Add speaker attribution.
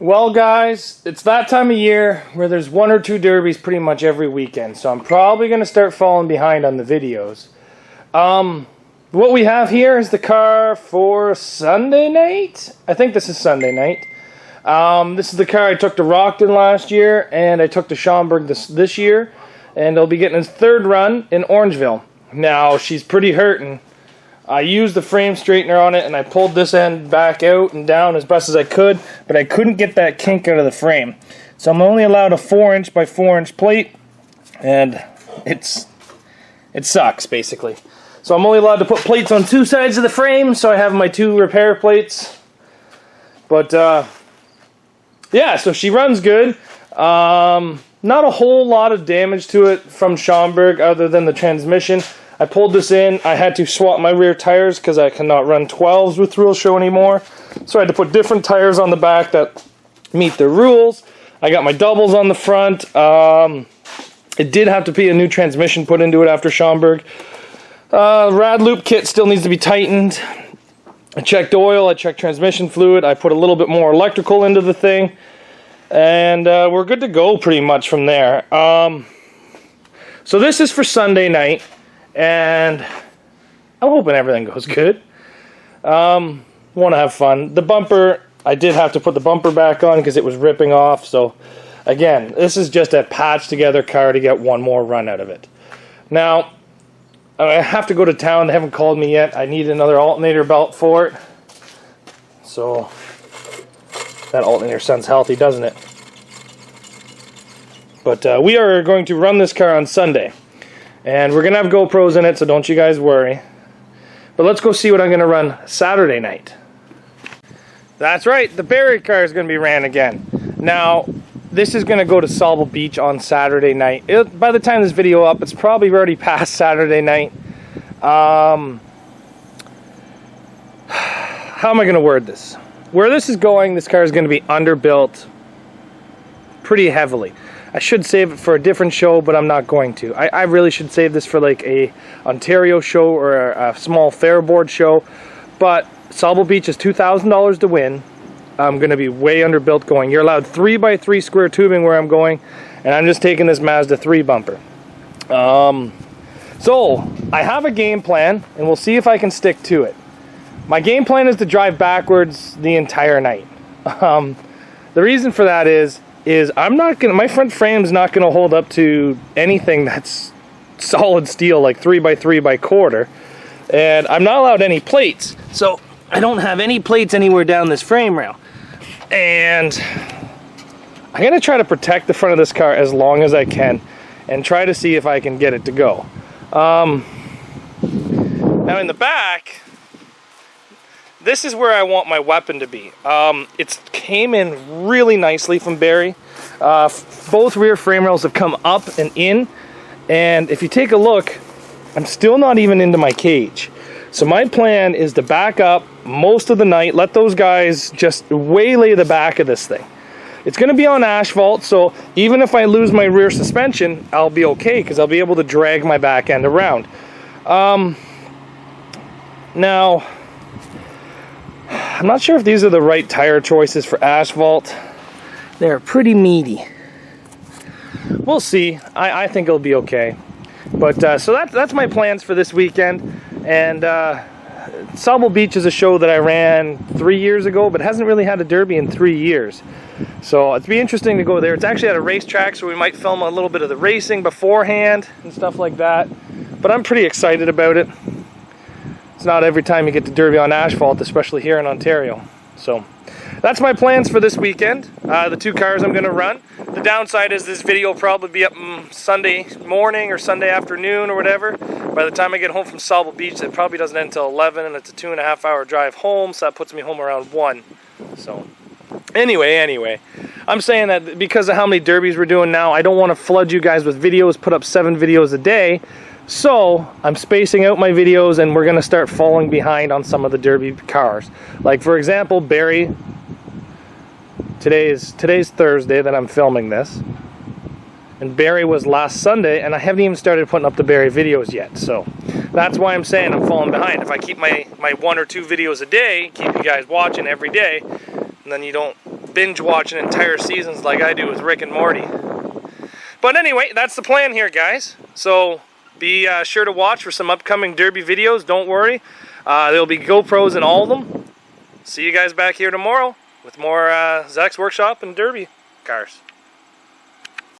Speaker 1: Well guys, it's that time of year where there's one or two derbies pretty much every weekend, so I'm probably going to start falling behind on the videos. What we have here is the car for Sunday night. I think this is Sunday night. This is the car I took to Rockton last year, and I took to Schaumburg this year, and I'll be getting his third run in Orangeville. Now, she's pretty hurting. I used the frame straightener on it, and I pulled this end back out and down as best as I could, but I couldn't get that kink out of the frame. So I'm only allowed a 4" by 4" plate, and it sucks, basically. So I'm only allowed to put plates on two sides of the frame, so I have my two repair plates. But, yeah, so she runs good. Not a whole lot of damage to it from Schaumburg other than the transmission. I pulled this in. I had to swap my rear tires because I cannot run 12s with Thrill Show anymore. So I had to put different tires on the back that meet the rules. I got my doubles on the front. It did have to be a new transmission put into it after Schaumburg. Rad loop kit still needs to be tightened. I checked oil. I checked transmission fluid. I put a little bit more electrical into the thing. And we're good to go pretty much from there. So this is for Sunday night. And I'm hoping everything goes good. Want to have fun. The bumper, I did have to put the bumper back on because it was ripping off. So, again, this is just a patched together car to get one more run out of it. Now, I have to go to town. They haven't called me yet. I need another alternator belt for it. So, that alternator sounds healthy, doesn't it? But we are going to run this car on Sunday. And we're going to have GoPros in it, so don't you guys worry. But let's go see what I'm going to run Saturday night. That's right, the Barry car is going to be ran again. Now, this is going to go to Sauble Beach on Saturday night. By the time this video up, it's probably already past Saturday night. How am I going to word this? Where this is going, this car is going to be underbuilt pretty heavily. I should save it for a different show, but I'm not going to. I really should save this for like a Ontario show or a small fair board show. But Sauble Beach is $2,000 to win. I'm going to be way underbuilt going. You're allowed 3x3 square tubing where I'm going, and I'm just taking this Mazda 3 bumper. So, I have a game plan, and we'll see if I can stick to it. My game plan is to drive backwards the entire night. The reason for that is I'm not gonna, my front frame's not gonna hold up to anything that's solid steel, like 3x3 by quarter, and I'm not allowed any plates, so I don't have any plates anywhere down this frame rail, and I'm gonna try to protect the front of this car as long as I can, and try to see if I can get it to go. Now in the back, this is where I want my weapon to be. It came in really nicely from Barry. Both rear frame rails have come up and in. And if you take a look, I'm still not even into my cage. So my plan is to back up most of the night, let those guys just waylay the back of this thing. It's going to be on asphalt, so even if I lose my rear suspension, I'll be okay, because I'll be able to drag my back end around. Now, I'm not sure if these are the right tire choices for asphalt. They're pretty meaty. We'll see. I think it'll be okay. But so that's my plans for this weekend. And Sauble Beach is a show that I ran 3 years ago, but hasn't really had a derby in 3 years. So it'd be interesting to go there. It's actually at a racetrack, so we might film a little bit of the racing beforehand and stuff like that. But I'm pretty excited about it. It's not every time you get to derby on asphalt, especially here in Ontario. So that's my plans for this weekend. The two cars I'm going to run. The downside is this video will probably be up Sunday morning or Sunday afternoon or whatever. By the time I get home from Sauble Beach, it probably doesn't end until 11, and it's a 2.5 hour drive home, so that puts me home around 1. So anyway, I'm saying that because of how many derbies we're doing now, I don't want to flood you guys with videos, put up 7 videos a day. So I'm spacing out my videos, and we're going to start falling behind on some of the derby cars. Like, for example, Barry. Today's Thursday that I'm filming this, and Barry was last Sunday, and I haven't even started putting up the Barry videos yet. So that's why I'm saying I'm falling behind. If I keep my 1 or 2 videos a day, keep you guys watching every day, and then you don't binge watching entire seasons like I do with Rick and Morty. But anyway, that's the plan here, guys. So be sure to watch for some upcoming derby videos. Don't worry. There'll be GoPros in all of them. See you guys back here tomorrow with more Zacks Workshop and derby cars.